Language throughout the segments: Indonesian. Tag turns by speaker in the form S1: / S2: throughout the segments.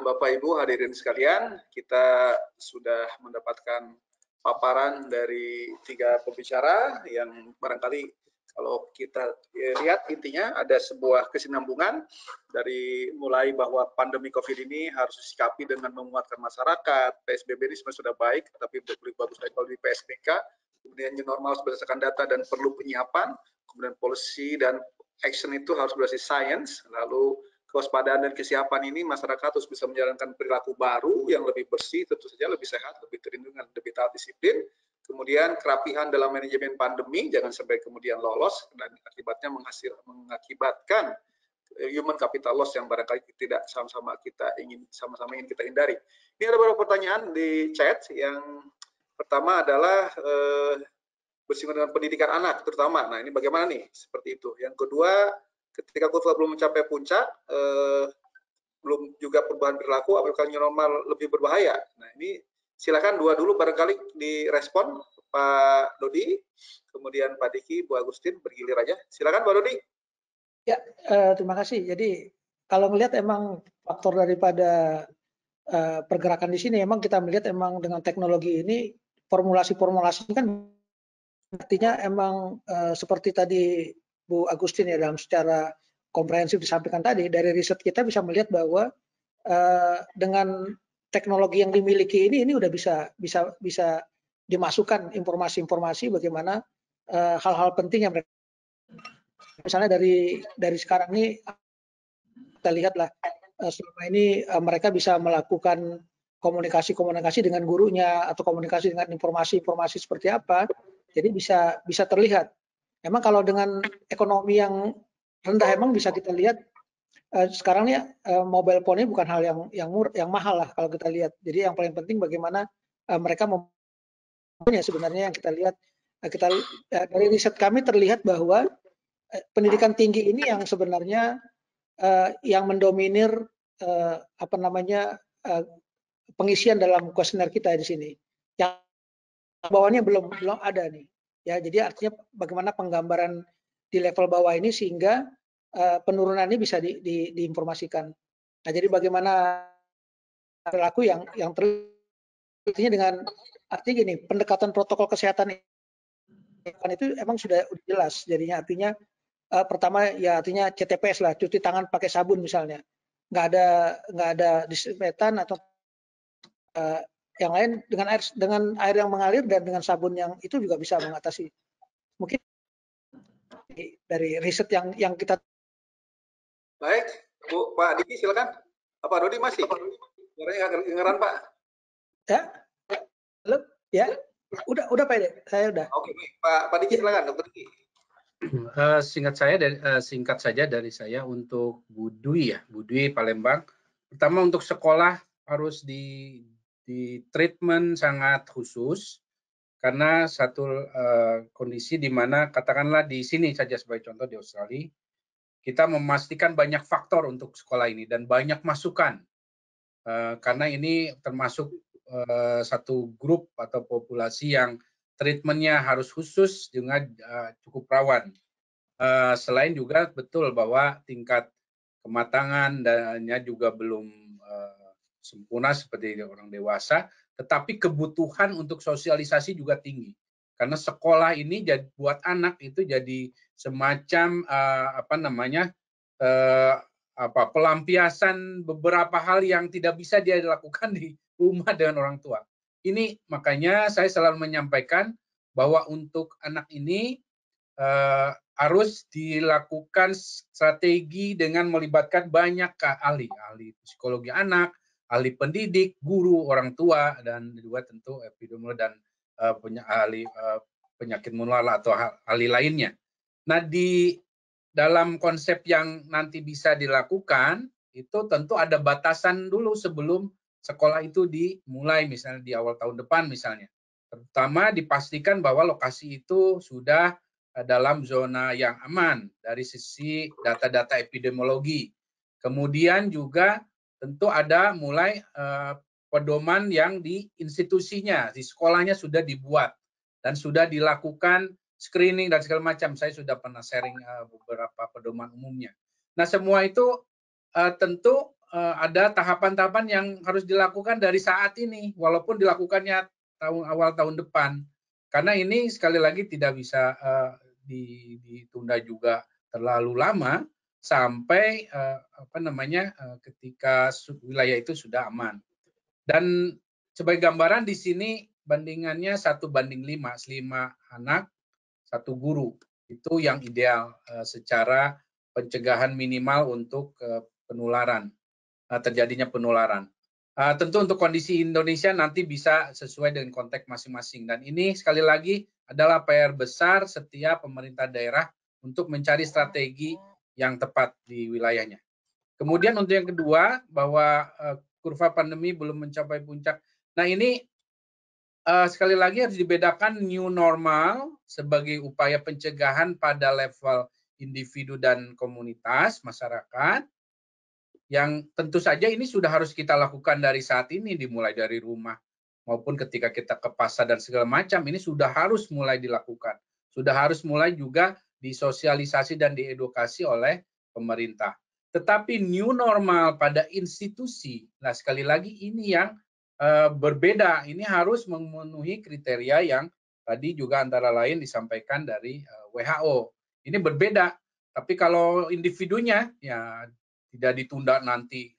S1: Bapak Ibu hadirin sekalian, kita sudah mendapatkan paparan dari 3 pembicara yang barangkali kalau kita lihat intinya ada sebuah kesinambungan dari mulai bahwa pandemi COVID ini harus disikapi dengan menguatkan masyarakat. PSBB ini sebenarnya sudah baik, tapi lebih bagus lagi kalau di PSBK. Kemudian new normal berdasarkan data dan perlu penyiapan. Kemudian policy dan action itu harus berbasis science. Lalu kewaspadaan dan kesiapan ini masyarakat harus bisa menjalankan perilaku baru yang lebih bersih, tentu saja lebih sehat, lebih terlindungi, lebih taat disiplin. Kemudian kerapihan dalam manajemen pandemi, jangan sampai kemudian lolos dan akibatnya mengakibatkan human capital loss yang barangkali tidak sama-sama ingin kita hindari. Ini ada beberapa pertanyaan di chat. Yang pertama adalah bersinggungan dengan pendidikan anak terutama. Nah, ini bagaimana nih? Seperti itu. Yang kedua, ketika COVID belum mencapai puncak, belum juga perubahan perilaku, apakah new normal lebih berbahaya? Nah, ini silakan dua dulu barangkali direspon, Pak Dodi, kemudian Pak Diki, Bu Agustin, bergilir aja. Silakan Pak Dodi.
S2: Ya, terima kasih. Jadi kalau melihat emang faktor daripada pergerakan di sini, emang kita melihat emang dengan teknologi ini formulasi-formulasi kan artinya emang seperti tadi Bu Agustin ya dalam secara komprehensif disampaikan tadi, dari riset kita bisa melihat bahwa dengan teknologi yang dimiliki ini udah bisa dimasukkan informasi-informasi bagaimana hal-hal penting yang mereka, misalnya dari sekarang ini kita lihatlah selama ini mereka bisa melakukan komunikasi dengan gurunya atau komunikasi dengan informasi-informasi seperti apa, jadi bisa terlihat. Emang kalau dengan ekonomi yang rendah emang bisa kita lihat sekarang ini mobile phone ini bukan hal yang mahal lah kalau kita lihat. Jadi yang paling penting bagaimana mereka mempunyai sebenarnya yang kita lihat dari riset kami terlihat bahwa pendidikan tinggi ini yang sebenarnya yang mendominir pengisian dalam kuesioner kita di sini. Yang bawahnya belum ada nih. Ya, jadi artinya bagaimana penggambaran di level bawah ini sehingga penurunan ini bisa diinformasikan. Nah, jadi bagaimana perilaku yang artinya dengan artinya gini, pendekatan protokol kesehatan itu emang sudah jelas. Jadinya artinya pertama ya artinya CTPS lah, cuci tangan pakai sabun misalnya. Nggak ada disinfektan atau yang lain dengan air yang mengalir dan dengan sabun yang itu juga bisa mengatasi. Mungkin dari riset yang kita.
S1: Baik, Bu, Pak Diki silakan. Pak Dodi masih? Suaranya nggak kedengeran, Pak.
S2: Ya, halo, ya, udah Pak, saya udah.
S1: Oke, baik. Pak Diki silakan, Dokter Diki.
S3: Singkat saja dari saya untuk Bu Dwi ya, Bu Dwi Palembang. Pertama untuk sekolah harus di treatment sangat khusus karena satu kondisi di mana katakanlah di sini saja sebagai contoh di Australia, kita memastikan banyak faktor untuk sekolah ini dan banyak masukan karena ini termasuk satu grup atau populasi yang treatmentnya harus khusus dengan cukup rawan. Selain juga betul bahwa tingkat kematangan dannya juga belum sempurna seperti orang dewasa, tetapi kebutuhan untuk sosialisasi juga tinggi. Karena sekolah ini buat anak itu jadi semacam pelampiasan beberapa hal yang tidak bisa dia lakukan di rumah dengan orang tua. Ini makanya saya selalu menyampaikan bahwa untuk anak ini harus dilakukan strategi dengan melibatkan banyak ahli psikologi anak, ahli pendidik, guru, orang tua, dan juga tentu epidemiolog dan ahli penyakit menular atau ahli lainnya. Nah, di dalam konsep yang nanti bisa dilakukan, itu tentu ada batasan dulu sebelum sekolah itu dimulai, misalnya di awal tahun depan misalnya. Terutama dipastikan bahwa lokasi itu sudah dalam zona yang aman dari sisi data-data epidemiologi. Kemudian juga tentu ada mulai pedoman yang di institusinya, di sekolahnya sudah dibuat dan sudah dilakukan screening dan segala macam. Saya sudah pernah sharing beberapa pedoman umumnya. Nah, semua itu tentu ada tahapan-tahapan yang harus dilakukan dari saat ini, walaupun dilakukannya awal tahun depan. Karena ini sekali lagi tidak bisa ditunda juga terlalu lama sampai ketika wilayah itu sudah aman. Dan sebagai gambaran di sini bandingannya 1:5, 5 anak, 1 guru. Itu yang ideal secara pencegahan minimal untuk penularan, terjadinya penularan. Tentu untuk kondisi Indonesia nanti bisa sesuai dengan konteks masing-masing. Dan ini sekali lagi adalah PR besar setiap pemerintah daerah untuk mencari strategi yang tepat di wilayahnya. Kemudian untuk yang kedua, bahwa kurva pandemi belum mencapai puncak. Nah ini sekali lagi harus dibedakan new normal sebagai upaya pencegahan pada level individu dan komunitas masyarakat, yang tentu saja ini sudah harus kita lakukan dari saat ini, dimulai dari rumah maupun ketika kita ke pasar dan segala macam, ini sudah harus mulai dilakukan. Sudah harus mulai juga disosialisasi dan diedukasi oleh pemerintah. Tetapi new normal pada institusi, nah sekali lagi ini yang berbeda. Ini harus memenuhi kriteria yang tadi juga antara lain disampaikan dari WHO. Ini berbeda. Tapi kalau individunya ya tidak ditunda nanti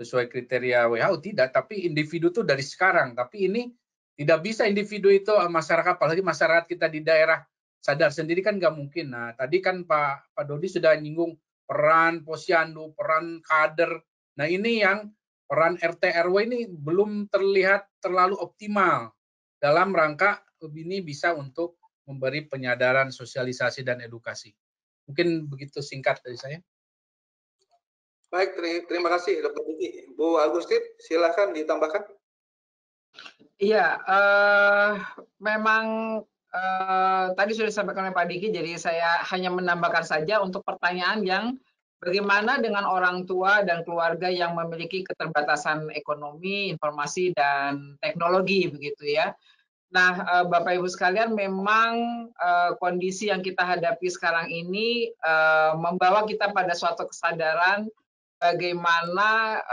S3: sesuai kriteria WHO, tidak. Tapi individu itu dari sekarang. Tapi ini tidak bisa individu itu masyarakat, apalagi masyarakat kita di daerah sadar sendiri kan nggak mungkin. Nah tadi kan Pak Dodi sudah nyinggung peran posyandu, peran kader. Nah ini yang peran RT RW ini belum terlihat terlalu optimal dalam rangka ini bisa untuk memberi penyadaran, sosialisasi, dan edukasi. Mungkin begitu singkat dari saya.
S1: Baik, terima kasih Dr. Diki. Bu Agustin, silakan ditambahkan.
S4: Iya, memang tadi sudah disampaikan oleh Pak Diki, jadi saya hanya menambahkan saja untuk pertanyaan yang bagaimana dengan orang tua dan keluarga yang memiliki keterbatasan ekonomi, informasi, dan teknologi, begitu ya. Nah, Bapak Ibu sekalian, memang kondisi yang kita hadapi sekarang ini membawa kita pada suatu kesadaran bagaimana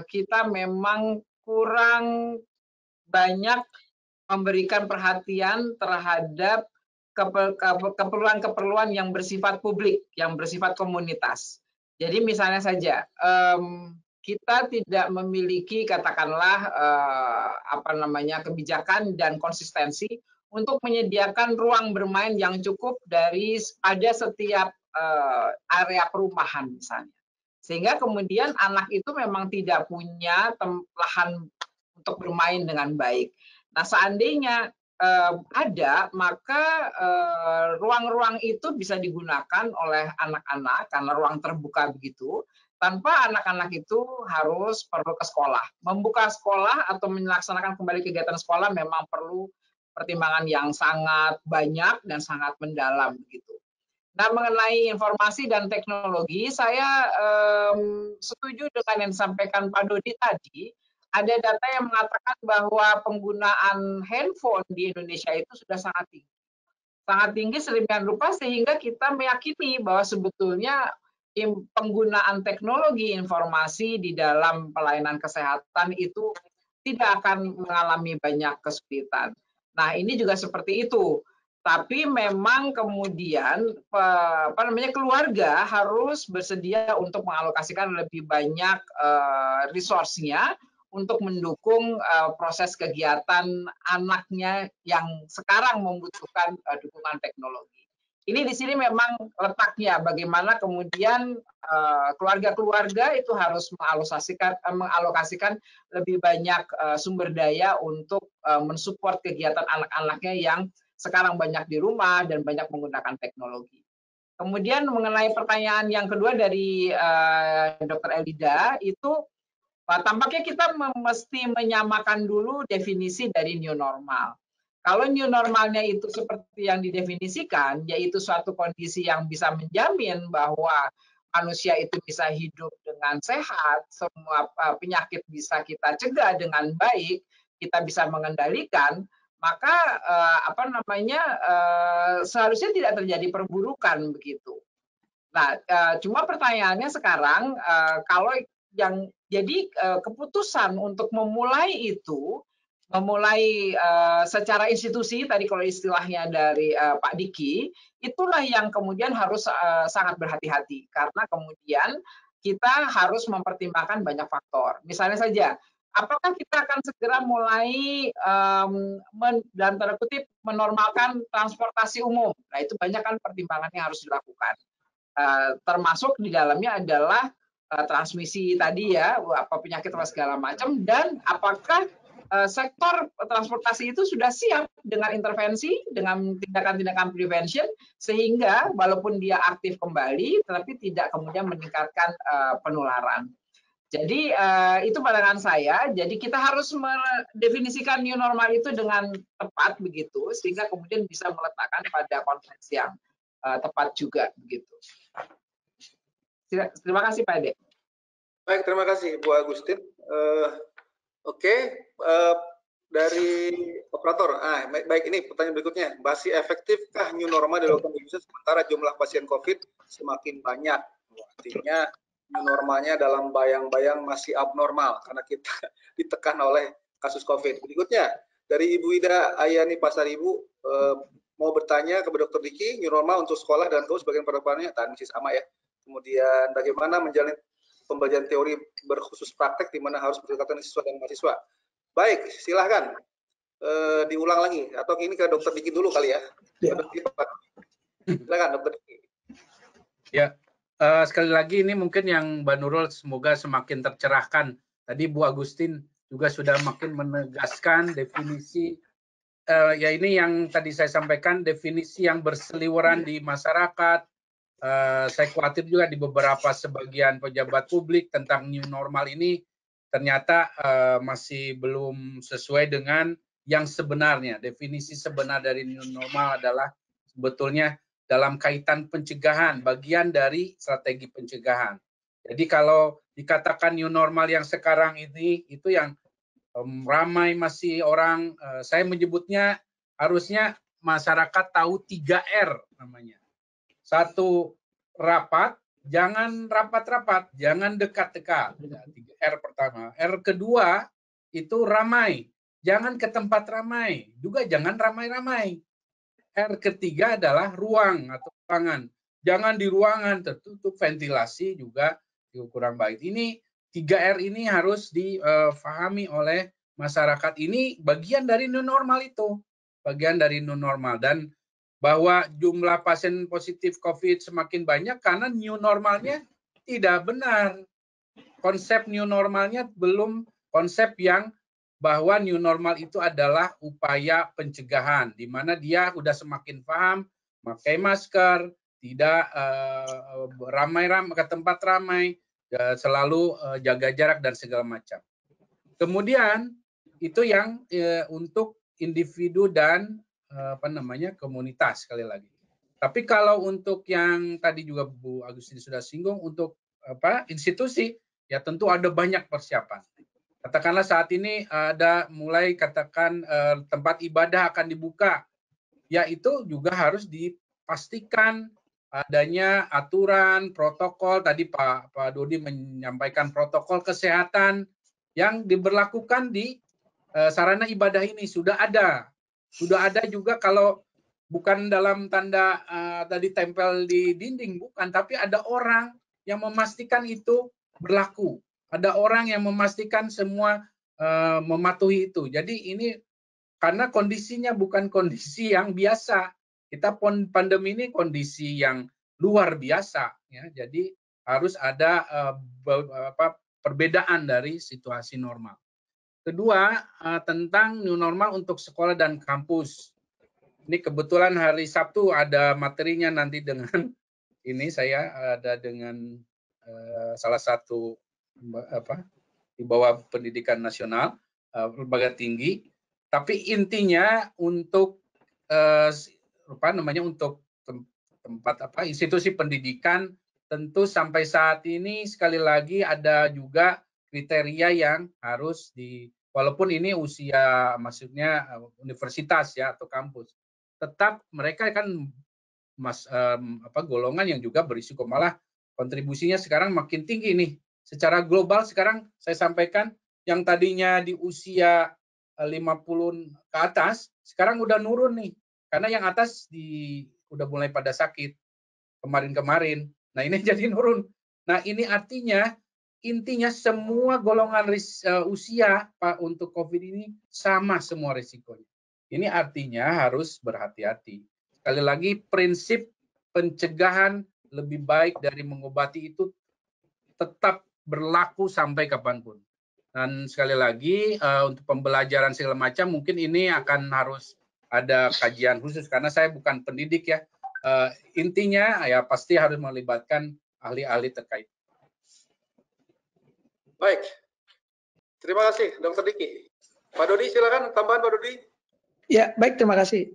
S4: kita memang kurang banyak memberikan perhatian terhadap keperluan-keperluan yang bersifat publik, yang bersifat komunitas. Jadi misalnya saja, kita tidak memiliki katakanlah kebijakan dan konsistensi untuk menyediakan ruang bermain yang cukup pada setiap area perumahan misalnya. Sehingga kemudian anak itu memang tidak punya lahan untuk bermain dengan baik. Nah, seandainya ada, maka ruang-ruang itu bisa digunakan oleh anak-anak karena ruang terbuka begitu, tanpa anak-anak itu harus perlu ke sekolah. Membuka sekolah atau melaksanakan kembali kegiatan sekolah memang perlu pertimbangan yang sangat banyak dan sangat mendalam begitu. Nah, mengenai informasi dan teknologi, saya setuju dengan yang disampaikan Pak Dodi tadi. Ada data yang mengatakan bahwa penggunaan handphone di Indonesia itu sudah sangat tinggi. Sangat tinggi sedemikian rupa sehingga kita meyakini bahwa sebetulnya penggunaan teknologi informasi di dalam pelayanan kesehatan itu tidak akan mengalami banyak kesulitan. Nah, ini juga seperti itu. Tapi memang kemudian keluarga harus bersedia untuk mengalokasikan lebih banyak resource-nya untuk mendukung proses kegiatan anaknya yang sekarang membutuhkan dukungan teknologi. Ini di sini memang letaknya bagaimana kemudian keluarga-keluarga itu harus mengalokasikan lebih banyak sumber daya untuk mensupport kegiatan anak-anaknya yang sekarang banyak di rumah dan banyak menggunakan teknologi. Kemudian mengenai pertanyaan yang kedua dari Dr. Elida, itu tampaknya kita mesti menyamakan dulu definisi dari new normal. Kalau new normalnya itu seperti yang didefinisikan, yaitu suatu kondisi yang bisa menjamin bahwa manusia itu bisa hidup dengan sehat, semua penyakit bisa kita cegah dengan baik, kita bisa mengendalikan, maka seharusnya tidak terjadi perburukan begitu. Nah, cuma pertanyaannya sekarang kalau yang jadi keputusan untuk memulai itu, memulai secara institusi tadi kalau istilahnya dari Pak Diki, itulah yang kemudian harus sangat berhati-hati karena kemudian kita harus mempertimbangkan banyak faktor. Misalnya saja, apakah kita akan segera mulai dalam tanda kutip menormalkan transportasi umum? Nah, itu banyak kan pertimbangan yang harus dilakukan. Termasuk di dalamnya adalah transmisi tadi ya, apa penyakit atau segala macam, dan apakah sektor transportasi itu sudah siap dengan intervensi, dengan tindakan-tindakan prevention, sehingga walaupun dia aktif kembali, tetapi tidak kemudian meningkatkan penularan. Jadi itu pandangan saya. Jadi kita harus mendefinisikan new normal itu dengan tepat begitu, sehingga kemudian bisa meletakkan pada konteks yang tepat juga begitu. Terima kasih Pak Ade.
S1: Baik, terima kasih Bu Agustin. Oke, dari operator. Baik, ini pertanyaan berikutnya. Masih efektifkah new normal dilakukan di Indonesia sementara jumlah pasien COVID semakin banyak? Artinya new normalnya dalam bayang-bayang masih abnormal karena kita ditekan oleh kasus COVID. Berikutnya, dari Ibu Ida Ayani Pasaribu, mau bertanya kepada Dr. Diki, new normal untuk sekolah dan kampus bagian penerapannya masih sama ya. Kemudian bagaimana menjalin pembelajaran teori berkhusus praktek di mana harus berdekatan siswa dan mahasiswa. Baik, silahkan diulang lagi atau ini ke Dr. Diki dulu kali ya. Silakan Dr. Diki.
S3: Ya, sekali lagi ini mungkin yang Mbak Nurul semoga semakin tercerahkan. Tadi Bu Agustin juga sudah makin menegaskan definisi ya ini yang tadi saya sampaikan, definisi yang berseliweran di masyarakat. Saya khawatir juga di beberapa sebagian pejabat publik tentang new normal ini ternyata masih belum sesuai dengan yang sebenarnya. Definisi sebenar dari new normal adalah sebetulnya dalam kaitan pencegahan, bagian dari strategi pencegahan. Jadi kalau dikatakan new normal yang sekarang ini, itu yang ramai masih orang, saya menyebutnya harusnya masyarakat tahu 3R namanya. Satu, rapat, jangan rapat-rapat, jangan dekat-dekat. R pertama. R kedua, itu ramai. Jangan ke tempat ramai. Juga jangan ramai-ramai. R ketiga adalah ruang atau ruangan. Jangan di ruangan tertutup, ventilasi juga kurang baik. Ini 3R ini harus difahami oleh masyarakat. Ini bagian dari new normal itu. Bagian dari new normal. Dan bahwa jumlah pasien positif COVID semakin banyak karena new normalnya tidak benar. Konsep new normalnya belum konsep yang bahwa new normal itu adalah upaya pencegahan, di mana dia sudah semakin paham, pakai masker, tidak ramai-ramai ke tempat ramai, selalu jaga jarak dan segala macam. Kemudian itu yang untuk individu dan komunitas sekali lagi. Tapi kalau untuk yang tadi juga Bu Agustin sudah singgung untuk institusi, ya tentu ada banyak persiapan. Katakanlah saat ini ada mulai katakan tempat ibadah akan dibuka, ya itu juga harus dipastikan adanya aturan, protokol. Tadi Pak Dodi menyampaikan protokol kesehatan yang diberlakukan di sarana ibadah ini sudah ada. Sudah ada juga kalau bukan dalam tanda tadi tempel di dinding, bukan, tapi ada orang yang memastikan itu berlaku. Ada orang yang memastikan semua mematuhi itu. Jadi ini karena kondisinya bukan kondisi yang biasa. Kita pandemi ini kondisi yang luar biasa, ya. Jadi harus ada perbedaan dari situasi normal. Kedua, tentang new normal untuk sekolah dan kampus. Ini kebetulan hari Sabtu ada materinya nanti dengan ini saya ada dengan salah satu di bawah pendidikan nasional, lembaga tinggi. Tapi intinya untuk untuk tempat institusi pendidikan tentu sampai saat ini sekali lagi ada juga kriteria yang harus walaupun ini usia maksudnya universitas ya atau kampus, tetap mereka kan golongan yang juga berisiko, malah kontribusinya sekarang makin tinggi nih Secara global sekarang saya sampaikan yang tadinya di usia 50 ke atas, sekarang udah nurun nih. Karena yang atas udah mulai pada sakit kemarin-kemarin. Nah ini jadi nurun. Nah ini artinya intinya semua golongan usia Pak untuk COVID ini sama semua risikonya. Ini artinya harus berhati-hati. Sekali lagi prinsip pencegahan lebih baik dari mengobati itu tetap berlaku sampai kapanpun. Dan sekali lagi untuk pembelajaran segala macam mungkin ini akan harus ada kajian khusus karena saya bukan pendidik ya. Intinya ya pasti harus melibatkan ahli-ahli terkait.
S1: Baik, terima kasih Dr. Diki. Pak Dodi silakan tambahan Pak Dodi.
S2: Ya baik, terima kasih.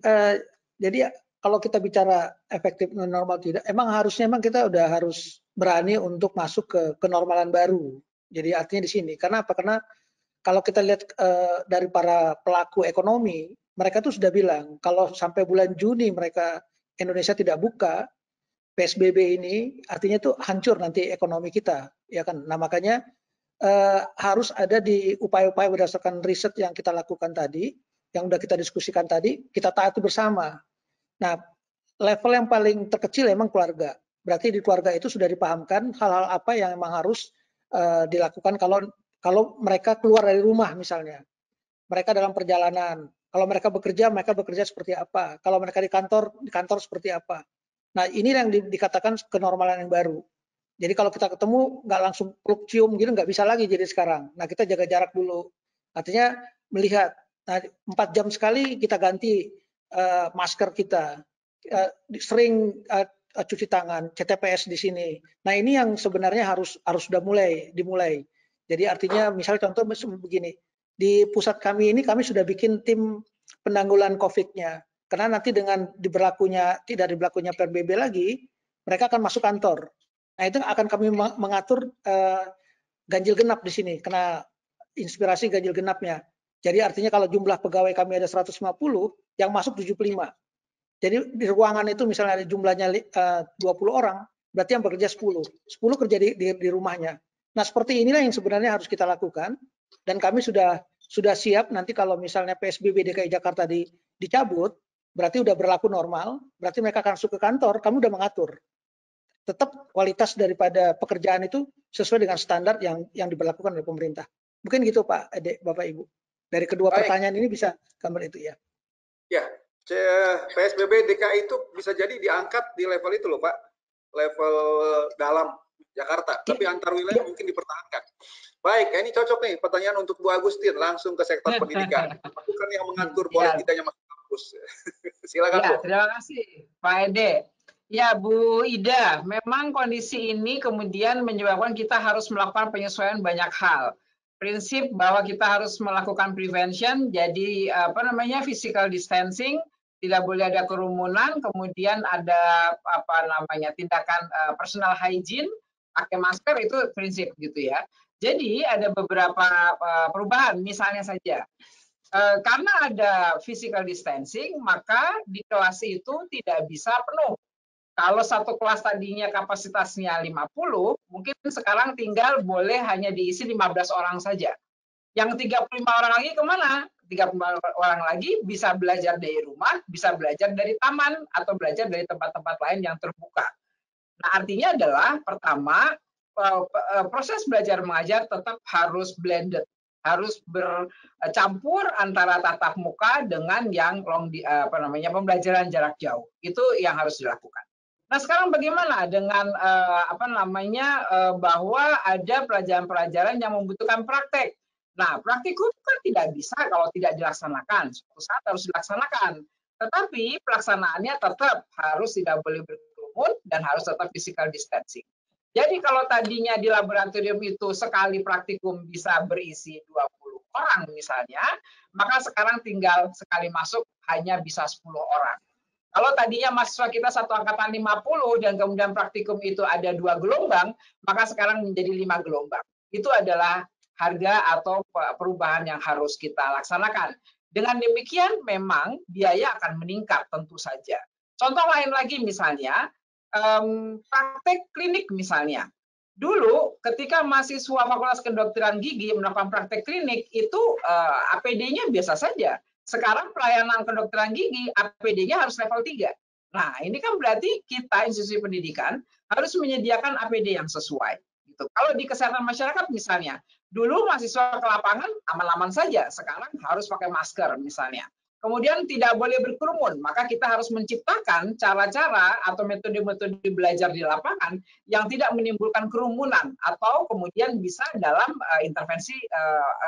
S2: Jadi kalau kita bicara efektif normal tidak, emang harusnya kita udah harus berani untuk masuk ke kenormalan baru. Jadi artinya di sini, karena apa? Karena kalau kita lihat dari para pelaku ekonomi, mereka tuh sudah bilang kalau sampai bulan Juni mereka Indonesia tidak buka, PSBB ini artinya tuh hancur nanti ekonomi kita, ya kan? Nah makanya harus ada di upaya-upaya berdasarkan riset yang kita lakukan tadi, yang udah kita diskusikan tadi, kita taati bersama. Nah, level yang paling terkecil memang keluarga. Berarti di keluarga itu sudah dipahamkan hal-hal apa yang memang harus dilakukan kalau mereka keluar dari rumah misalnya. Mereka dalam perjalanan. Kalau mereka bekerja seperti apa. Kalau mereka di kantor seperti apa. Nah, ini yang dikatakan kenormalan yang baru. Jadi kalau kita ketemu nggak langsung peluk cium gitu nggak bisa lagi jadi sekarang. Nah kita jaga jarak dulu. Artinya melihat. Nah 4 jam sekali kita ganti masker kita. Sering cuci tangan, CTPS di sini. Nah ini yang sebenarnya harus sudah dimulai. Jadi artinya misalnya contoh begini. Di pusat kami ini kami sudah bikin tim penanggulangan COVID-nya. Karena nanti dengan tidak diberlakunya PSBB lagi, mereka akan masuk kantor. Nah itu akan kami mengatur ganjil genap di sini, kena inspirasi ganjil genapnya. Jadi artinya kalau jumlah pegawai kami ada 150, yang masuk 75. Jadi di ruangan itu misalnya ada jumlahnya 20 orang, berarti yang bekerja 10. 10 kerja di rumahnya. Nah seperti inilah yang sebenarnya harus kita lakukan. Dan kami sudah siap nanti kalau misalnya PSBB DKI Jakarta dicabut, berarti udah berlaku normal, berarti mereka akan masuk ke kantor, kami udah mengatur. Tetap kualitas daripada pekerjaan itu sesuai dengan standar yang diberlakukan oleh pemerintah. Mungkin gitu Pak Ede, Bapak Ibu. Dari kedua pertanyaan ini bisa gambar itu ya.
S1: Ya, PSBB DKI itu bisa jadi diangkat di level itu loh Pak, level dalam Jakarta, tapi antar wilayah mungkin dipertahankan. Baik, ini cocok nih pertanyaan untuk Bu Agustin, langsung ke sektor pendidikan. Bukan yang mengatur boleh tidaknya masuk kampus. Silakan Bu.
S4: Terima kasih Pak Ede. Ya Bu Ida, memang kondisi ini kemudian menyebabkan kita harus melakukan penyesuaian banyak hal. Prinsip bahwa kita harus melakukan prevention, jadi physical distancing, tidak boleh ada kerumunan, kemudian ada tindakan personal hygiene, pakai masker itu prinsip gitu ya. Jadi ada beberapa perubahan, misalnya saja. Karena ada physical distancing, maka di kelas itu tidak bisa penuh. Kalau satu kelas tadinya kapasitasnya 50, mungkin sekarang tinggal boleh hanya diisi 15 orang saja. Yang 35 orang lagi kemana? 35 orang lagi bisa belajar dari rumah, bisa belajar dari taman, atau belajar dari tempat-tempat lain yang terbuka. Nah, artinya adalah pertama, proses belajar mengajar tetap harus blended, harus bercampur antara tatap muka dengan yang pembelajaran jarak jauh. Itu yang harus dilakukan. Nah, sekarang bagaimana dengan bahwa ada pelajaran-pelajaran yang membutuhkan praktek. Nah, praktikum kan tidak bisa kalau tidak dilaksanakan. Suatu saat harus dilaksanakan. Tetapi pelaksanaannya tetap harus tidak boleh berkerumun dan harus tetap physical distancing. Jadi kalau tadinya di laboratorium itu sekali praktikum bisa berisi 20 orang misalnya, maka sekarang tinggal sekali masuk hanya bisa 10 orang. Kalau tadinya mahasiswa kita satu angkatan 50 dan kemudian praktikum itu ada 2 gelombang, maka sekarang menjadi 5 gelombang. Itu adalah harga atau perubahan yang harus kita laksanakan. Dengan demikian memang biaya akan meningkat tentu saja. Contoh lain lagi misalnya, praktek klinik misalnya. Dulu ketika mahasiswa Fakultas Kedokteran Gigi melakukan praktek klinik itu APD-nya biasa saja. Sekarang pelayanan kedokteran gigi APD-nya harus level 3. Nah, ini kan berarti kita institusi pendidikan harus menyediakan APD yang sesuai. Gitu. Kalau di kesehatan masyarakat misalnya, dulu mahasiswa ke lapangan aman-aman saja, sekarang harus pakai masker misalnya. Kemudian tidak boleh berkerumun, maka kita harus menciptakan cara-cara atau metode-metode belajar di lapangan yang tidak menimbulkan kerumunan atau kemudian bisa dalam intervensi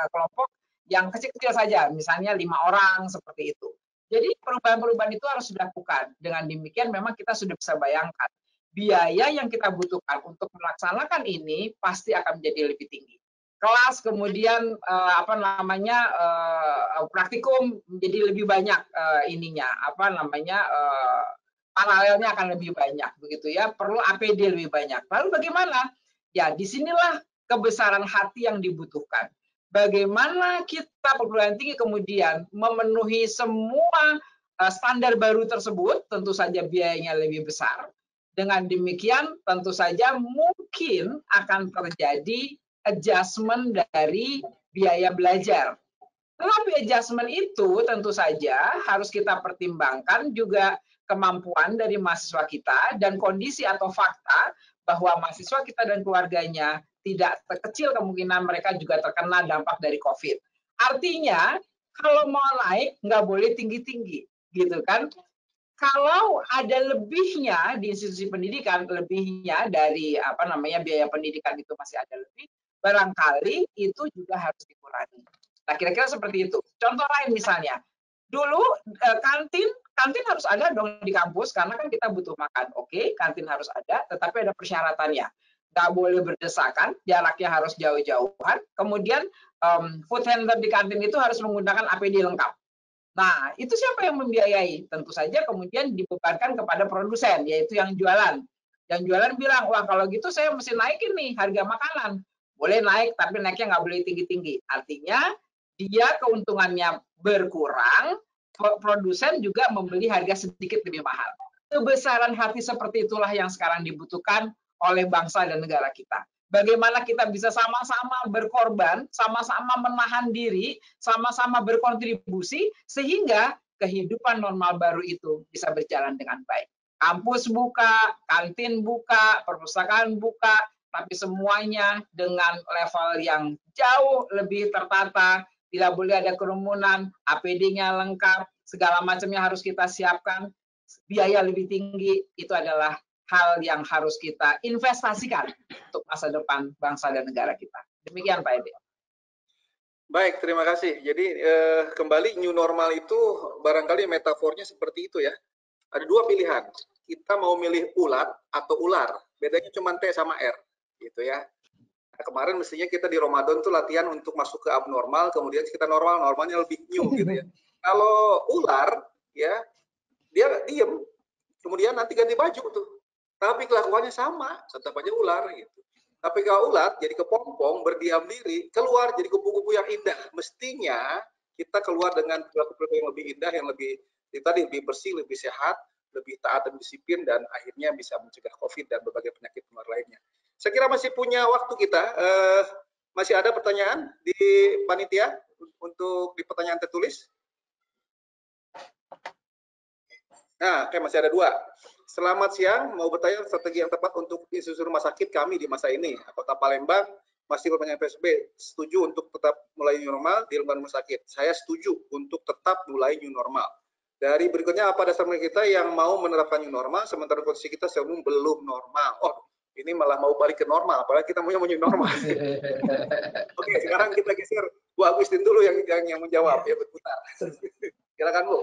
S4: kelompok yang kecil-kecil saja, misalnya 5 orang seperti itu. Jadi perubahan-perubahan itu harus dilakukan. Dengan demikian memang kita sudah bisa bayangkan biaya yang kita butuhkan untuk melaksanakan ini pasti akan menjadi lebih tinggi. Kelas kemudian praktikum menjadi lebih banyak paralelnya akan lebih banyak begitu ya, perlu APD lebih banyak. Lalu bagaimana? Ya disinilah kebesaran hati yang dibutuhkan. Bagaimana kita perguruan tinggi kemudian memenuhi semua standar baru tersebut, tentu saja biayanya lebih besar. Dengan demikian tentu saja mungkin akan terjadi adjustment dari biaya belajar. Tetapi adjustment itu tentu saja harus kita pertimbangkan juga kemampuan dari mahasiswa kita dan kondisi atau fakta bahwa mahasiswa kita dan keluarganya tidak kecil kemungkinan mereka juga terkena dampak dari COVID. Artinya kalau mau naik nggak boleh tinggi-tinggi, gitu kan? Kalau ada lebihnya di institusi pendidikan, lebihnya dari biaya pendidikan itu masih ada lebih, barangkali itu juga harus dikurangi. Nah, kira-kira seperti itu. Contoh lain misalnya, dulu kantin harus ada dong di kampus karena kan kita butuh makan. Oke, kantin harus ada, tetapi ada persyaratannya. Nggak boleh berdesakan, jaraknya harus jauh-jauhan. Kemudian food handler di kantin itu harus menggunakan APD lengkap. Nah, itu siapa yang membiayai? Tentu saja kemudian dibebankan kepada produsen, yaitu yang jualan. Yang jualan bilang, wah kalau gitu saya mesti naikin nih harga makanan. Boleh naik, tapi naiknya nggak boleh tinggi-tinggi. Artinya, dia keuntungannya berkurang, produsen juga membeli harga sedikit lebih mahal. Kebesaran hati seperti itulah yang sekarang dibutuhkan oleh bangsa dan negara kita. Bagaimana kita bisa sama-sama berkorban, sama-sama menahan diri, sama-sama berkontribusi, sehingga kehidupan normal baru itu bisa berjalan dengan baik. Kampus buka, kantin buka, perpustakaan buka, tapi semuanya dengan level yang jauh lebih tertata, tidak boleh ada kerumunan, APD-nya lengkap, segala macamnya harus kita siapkan, biaya lebih tinggi, itu adalah hal yang harus kita investasikan untuk masa depan bangsa dan negara kita. Demikian Pak Edi.
S1: Baik, terima kasih. Jadi kembali new normal itu barangkali metafornya seperti itu ya. Ada dua pilihan. Kita mau milih ulat atau ular. Bedanya cuma T sama R, gitu ya. Nah, kemarin mestinya kita di Ramadan tuh latihan untuk masuk ke abnormal, kemudian kita normal, normalnya lebih new gitu ya. Kalau ular ya dia diem, kemudian nanti ganti baju tuh. Tapi kelakuannya sama, tetap aja ular gitu. Tapi kalau ulat jadi kepompong, berdiam diri, keluar jadi kupu-kupu yang indah. Mestinya kita keluar dengan perilaku yang lebih indah, yang lebih lebih bersih, lebih sehat, lebih taat dan disiplin, dan akhirnya bisa mencegah COVID dan berbagai penyakit menular lainnya. Saya kira masih punya waktu kita. Masih ada pertanyaan di panitia untuk di pertanyaan tertulis? Nah, masih ada dua. Selamat siang, mau bertanya strategi yang tepat untuk institusi rumah sakit kami di masa ini. Kota Palembang masih bertanya PSBB, setuju untuk tetap mulai new normal di lingkungan rumah sakit. Saya setuju untuk tetap mulai new normal. Dari berikutnya, apa dasar kita yang mau menerapkan new normal, sementara kondisi kita sebelum belum normal. Oh, ini malah mau balik ke normal, padahal kita maunya new normal. Oke, sekarang kita geser Bu Agustin dulu yang menjawab, ya berputar. Silakan Bu.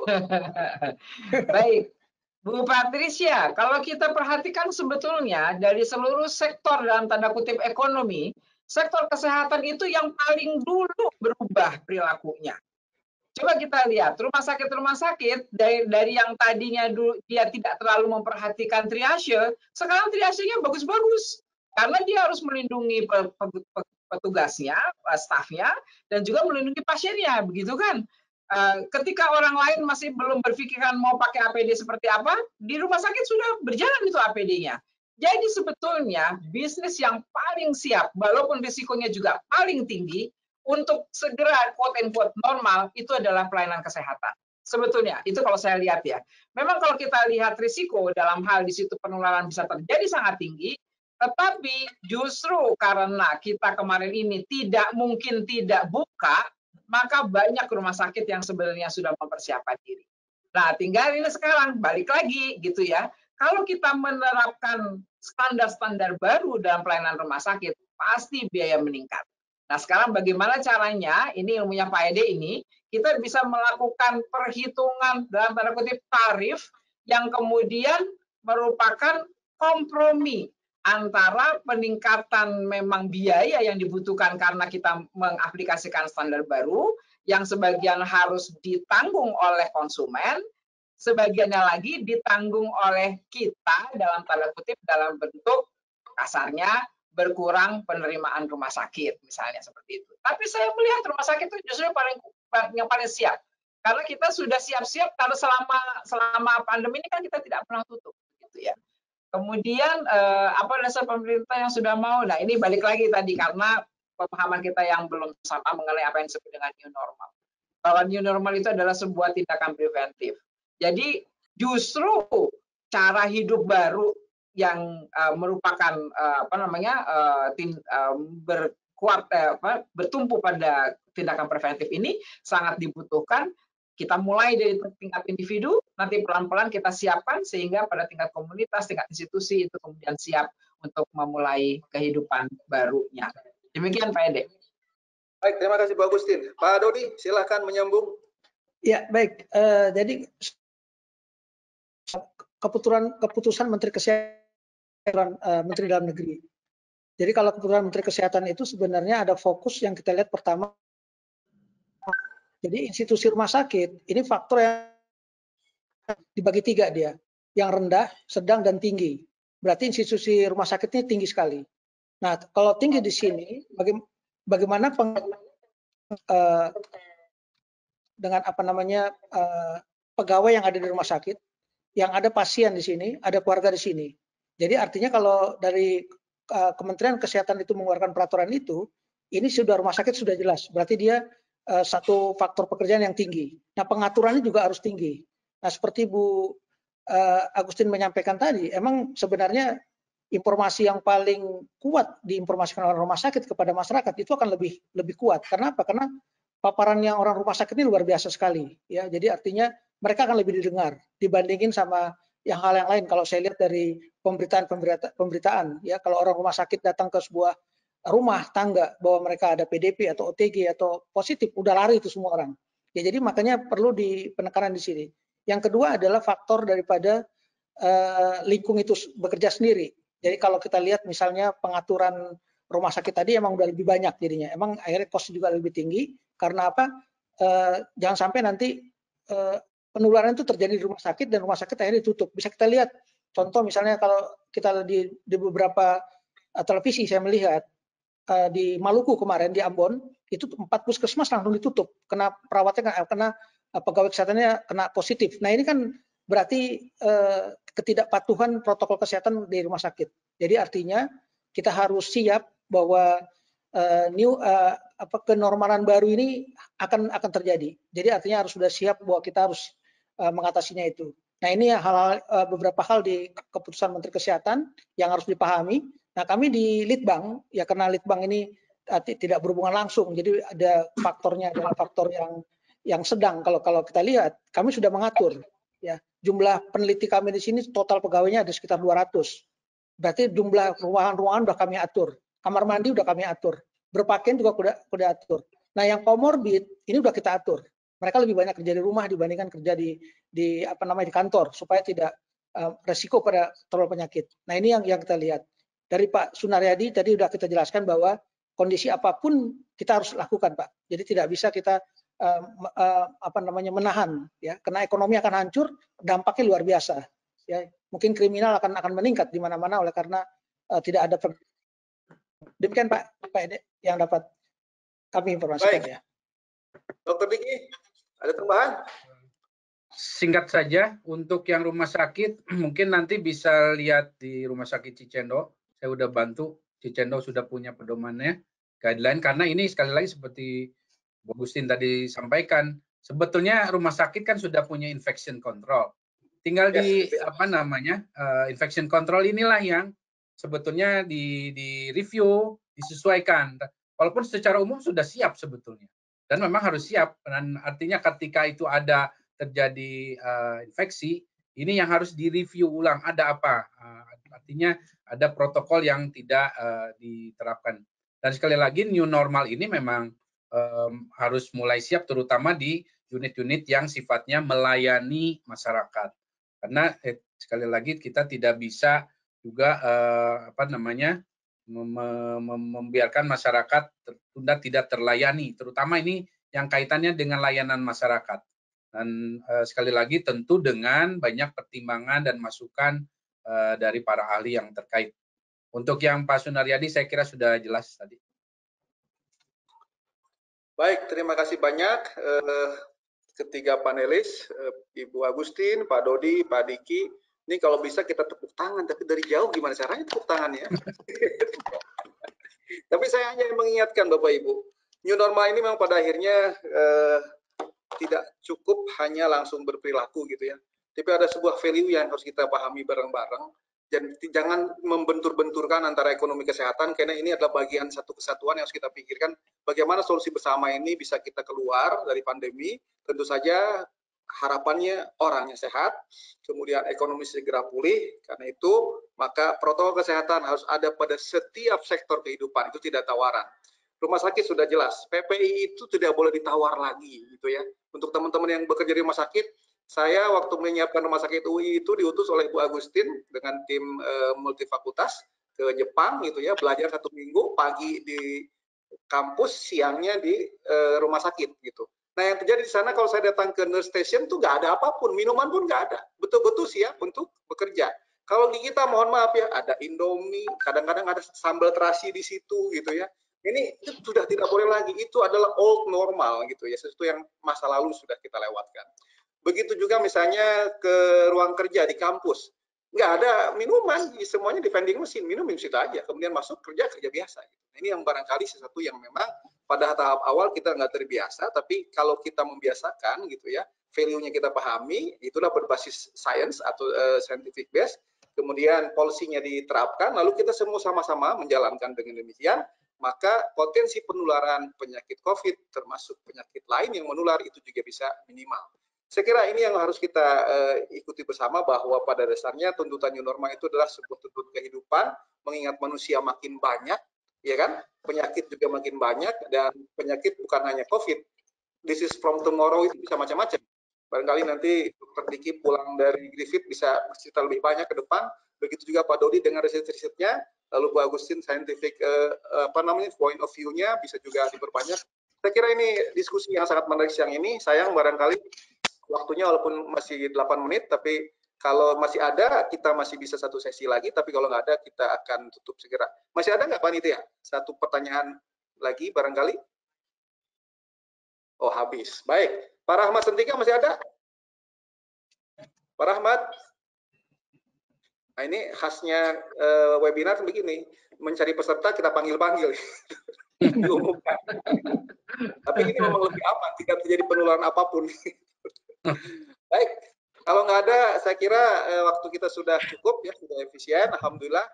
S4: Baik. Bu Patricia, kalau kita perhatikan sebetulnya dari seluruh sektor dalam tanda kutip ekonomi, sektor kesehatan itu yang paling dulu berubah perilakunya. Coba kita lihat, rumah sakit dari yang tadinya dulu dia tidak terlalu memperhatikan triase, sekarang triasenya bagus-bagus. Karena dia harus melindungi petugasnya, stafnya, dan juga melindungi pasiennya, begitu kan? Ketika orang lain masih belum berpikirkan mau pakai APD seperti apa, di rumah sakit sudah berjalan itu APD-nya. Jadi sebetulnya bisnis yang paling siap, walaupun risikonya juga paling tinggi, untuk segera quote-unquote normal, itu adalah pelayanan kesehatan. Sebetulnya, itu kalau saya lihat ya. Memang kalau kita lihat risiko dalam hal di situ penularan bisa terjadi sangat tinggi, tetapi justru karena kita kemarin ini tidak mungkin tidak buka, maka banyak rumah sakit yang sebenarnya sudah mempersiapkan diri. Nah, tinggal ini sekarang balik lagi gitu ya. Kalau kita menerapkan standar-standar baru dalam pelayanan rumah sakit, pasti biaya meningkat. Nah, sekarang bagaimana caranya? Ini ilmunya Pak Ede ini, kita bisa melakukan perhitungan dalam tanda kutip tarif yang kemudian merupakan kompromi antara peningkatan memang biaya yang dibutuhkan karena kita mengaplikasikan standar baru, yang sebagian harus ditanggung oleh konsumen, sebagiannya lagi ditanggung oleh kita dalam tanda kutip dalam bentuk kasarnya berkurang penerimaan rumah sakit misalnya seperti itu. Tapi saya melihat rumah sakit itu justru yang paling siap karena kita sudah siap-siap karena selama pandemi ini kan kita tidak pernah tutup gitu ya. Kemudian apa dasar pemerintah yang sudah mau? Nah, ini balik lagi tadi karena pemahaman kita yang belum sama mengenai apa yang disebut dengan new normal. Bahwa new normal itu adalah sebuah tindakan preventif. Jadi justru cara hidup baru yang merupakan bertumpu pada tindakan preventif ini sangat dibutuhkan. Kita mulai dari tingkat individu, nanti pelan-pelan kita siapkan sehingga pada tingkat komunitas, tingkat institusi itu kemudian siap untuk memulai kehidupan barunya. Demikian Pak Ede.
S1: Baik, terima kasih Pak Agustin. Pak Dodi, silahkan menyambung.
S2: Ya, baik. Jadi keputusan Menteri Kesehatan, Menteri Dalam Negeri. Jadi kalau keputusan Menteri Kesehatan itu sebenarnya ada fokus yang kita lihat pertama. Jadi institusi rumah sakit ini faktor yang dibagi 3 dia, yang rendah, sedang, dan tinggi. Berarti institusi rumah sakitnya tinggi sekali. Nah, kalau tinggi di sini, bagaimana dengan pegawai yang ada di rumah sakit, yang ada pasien di sini, ada keluarga di sini. Jadi artinya kalau dari Kementerian Kesehatan itu mengeluarkan peraturan itu, ini sudah rumah sakit sudah jelas. Berarti dia satu faktor pekerjaan yang tinggi. Nah, pengaturannya juga harus tinggi. Nah, seperti Bu Agustin menyampaikan tadi, emang sebenarnya informasi yang paling kuat diinformasikan oleh rumah sakit kepada masyarakat itu akan lebih kuat. Karena apa? Karena paparan yang orang rumah sakit ini luar biasa sekali. Ya, jadi artinya mereka akan lebih didengar dibandingin sama hal yang lain. Kalau saya lihat dari pemberitaan, ya kalau orang rumah sakit datang ke sebuah rumah tangga bahwa mereka ada PDP atau OTG atau positif, udah lari itu semua orang. Ya, jadi makanya perlu penekanan di sini. Yang kedua adalah faktor daripada lingkung itu bekerja sendiri. Jadi kalau kita lihat misalnya pengaturan rumah sakit tadi emang udah lebih banyak jadinya. Emang akhirnya cost juga lebih tinggi. Karena apa? Jangan sampai nanti penularan itu terjadi di rumah sakit dan rumah sakit akhirnya ditutup. Bisa kita lihat contoh misalnya kalau kita di beberapa televisi saya melihat di Maluku kemarin di Ambon itu 4 puskesmas langsung ditutup karena perawatnya kena pegawai kesehatannya kena positif. Nah, ini kan berarti ketidakpatuhan protokol kesehatan di rumah sakit. Jadi artinya kita harus siap bahwa kenormalan baru ini akan terjadi. Jadi artinya harus sudah siap bahwa kita harus mengatasinya itu. Nah, ini beberapa hal di keputusan Menteri Kesehatan yang harus dipahami. Nah, kami di Litbang, ya karena Litbang ini tidak berhubungan langsung, jadi ada faktornya adalah faktor yang sedang. Kalau kita lihat, kami sudah mengatur. Ya, jumlah peneliti kami di sini total pegawainya ada sekitar 200. Berarti jumlah ruangan-ruangan sudah kami atur, kamar mandi sudah kami atur, berpakaian juga sudah atur. Nah, yang komorbid ini sudah kita atur. Mereka lebih banyak kerja di rumah dibandingkan kerja di kantor supaya tidak resiko pada terlalu penyakit. Nah, ini yang kita lihat. Dari Pak Sunaryadi tadi sudah kita jelaskan bahwa kondisi apapun kita harus lakukan, Pak. Jadi tidak bisa kita menahan, ya, karena ekonomi akan hancur, dampaknya luar biasa. Ya, mungkin kriminal akan meningkat di mana-mana oleh karena tidak ada. Demikian Pak Ede yang dapat kami informasikan.
S1: Baik.
S2: Ya.
S1: Dokter Diki, ada tambahan?
S3: Singkat saja, untuk yang rumah sakit, mungkin nanti bisa lihat di Rumah Sakit Cicendo. Saya udah bantu, Cicendo sudah punya pedomannya, guideline, karena ini sekali lagi seperti Bu Agustin tadi sampaikan, sebetulnya rumah sakit kan sudah punya infection control. Tinggal di infection control inilah yang sebetulnya di review, disesuaikan. Walaupun secara umum sudah siap sebetulnya. Dan memang harus siap. Dan artinya ketika itu ada terjadi infeksi, ini yang harus direview ulang. Ada apa? Artinya ada protokol yang tidak diterapkan. Dan sekali lagi new normal ini memang harus mulai siap, terutama di unit-unit yang sifatnya melayani masyarakat. Karena sekali lagi kita tidak bisa juga membiarkan masyarakat tertunda tidak terlayani, terutama ini yang kaitannya dengan layanan masyarakat. Dan sekali lagi tentu dengan banyak pertimbangan dan masukan dari para ahli yang terkait. Untuk yang Pak Sunaryadi saya kira sudah jelas tadi.
S1: Baik, terima kasih banyak ketiga panelis, Ibu Agustin, Pak Dodi, Pak Diki. Ini kalau bisa kita tepuk tangan, tapi dari jauh gimana caranya tepuk tangannya? Tapi saya hanya mengingatkan Bapak Ibu, new normal ini memang pada akhirnya tidak cukup hanya langsung berperilaku gitu ya. Tapi ada sebuah value yang harus kita pahami bareng-bareng. Dan jangan membentur-benturkan antara ekonomi kesehatan, karena ini adalah bagian satu kesatuan yang harus kita pikirkan. Bagaimana solusi bersama ini bisa kita keluar dari pandemi. Tentu saja harapannya orangnya sehat, kemudian ekonomi segera pulih. Karena itu maka protokol kesehatan harus ada pada setiap sektor kehidupan, itu tidak tawaran. Rumah sakit sudah jelas, PPI itu tidak boleh ditawar lagi gitu ya. Untuk teman-teman yang bekerja di rumah sakit, saya waktu menyiapkan rumah sakit UI itu diutus oleh Bu Agustin dengan tim multifakultas ke Jepang gitu ya, belajar 1 minggu, pagi di kampus, siangnya di rumah sakit gitu. Nah yang terjadi di sana kalau saya datang ke nurse station tuh nggak ada apapun, minuman pun nggak ada, betul-betul siap untuk bekerja. Kalau di kita mohon maaf ya, ada Indomie, kadang-kadang ada sambal terasi di situ gitu ya. Ini sudah tidak boleh lagi, itu adalah old normal gitu ya, sesuatu yang masa lalu sudah kita lewatkan. Begitu juga misalnya ke ruang kerja di kampus, nggak ada minuman, semuanya di vending mesin, minum situ aja, kemudian masuk kerja biasa. Ini yang barangkali sesuatu yang memang pada tahap awal kita nggak terbiasa, tapi kalau kita membiasakan gitu ya, value-nya kita pahami, itulah berbasis science atau scientific base, kemudian policy-nya diterapkan, lalu kita semua sama-sama menjalankan dengan demikian, maka potensi penularan penyakit COVID termasuk penyakit lain yang menular itu juga bisa minimal. Saya kira ini yang harus kita ikuti bersama, bahwa pada dasarnya tuntutan new normal itu adalah sebuah tuntutan kehidupan, mengingat manusia makin banyak, ya kan? Penyakit juga makin banyak, dan penyakit bukan hanya COVID. This is from tomorrow itu bisa macam-macam. Barangkali nanti Dr. Diki pulang dari Griffith bisa cerita lebih banyak ke depan. Begitu juga Pak Dodi dengan riset-risetnya, lalu Bu Agustin scientific point of view-nya bisa juga diperbanyak. Saya kira ini diskusi yang sangat menarik siang ini. Sayang barangkali waktunya walaupun masih 8 menit, tapi kalau masih ada, kita masih bisa satu sesi lagi, tapi kalau nggak ada, kita akan tutup segera. Masih ada nggak panitia? Satu pertanyaan lagi barangkali? Oh, habis. Baik. Pak Rahmat Sentika masih ada? Pak Rahmat? Nah, ini khasnya webinar begini, mencari peserta kita panggil-panggil. Diumumkan. Tapi ini memang lebih aman, tidak terjadi penularan apapun. Baik, kalau nggak ada, saya kira waktu kita sudah cukup ya, sudah efisien. Alhamdulillah.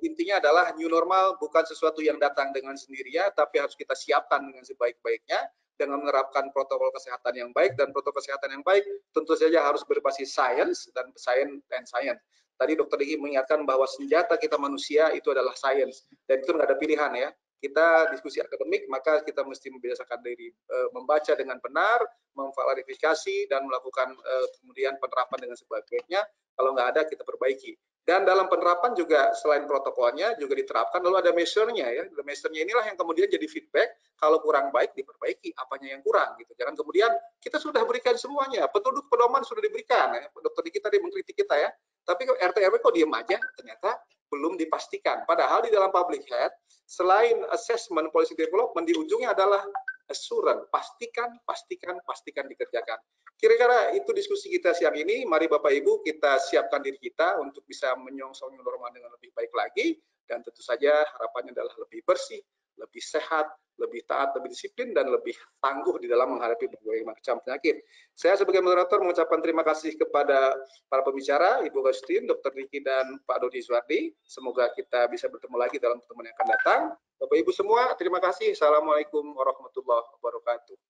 S1: Intinya adalah new normal bukan sesuatu yang datang dengan sendirinya, tapi harus kita siapkan dengan sebaik-baiknya dengan menerapkan protokol kesehatan yang baik, dan protokol kesehatan yang baik tentu saja harus berbasis sains dan science. Tadi Dr. Diki mengingatkan bahwa senjata kita manusia itu adalah sains, dan itu nggak ada pilihan ya. Kita diskusi akademik, maka kita mesti membiasakan diri membaca dengan benar, memverifikasi, dan melakukan kemudian penerapan dengan sebaik-baiknya. Kalau nggak ada, kita perbaiki. Dan dalam penerapan juga selain protokolnya juga diterapkan, lalu ada measure-nya ya. Measure-nya inilah yang kemudian jadi feedback, kalau kurang baik diperbaiki, apanya yang kurang gitu. Jangan kemudian kita sudah berikan semuanya, petunjuk pedoman sudah diberikan ya. Dokter Diki tadi mengkritik kita ya. Tapi RT RW kok diem aja, ternyata belum dipastikan. Padahal di dalam public health, selain assessment policy development, di ujungnya adalah assurance, pastikan dikerjakan. Kira-kira itu diskusi kita siang ini. Mari Bapak Ibu kita siapkan diri kita untuk bisa menyongsong new normal dengan lebih baik lagi, dan tentu saja harapannya adalah lebih bersih, lebih sehat, lebih taat, lebih disiplin, dan lebih tangguh di dalam menghadapi berbagai macam penyakit. Saya sebagai moderator mengucapkan terima kasih kepada para pembicara, Ibu Agustin, Dr. Diki, dan Pak Dodi Suwardi. Semoga kita bisa bertemu lagi dalam pertemuan yang akan datang. Bapak Ibu semua, terima kasih. Assalamualaikum warahmatullahi wabarakatuh.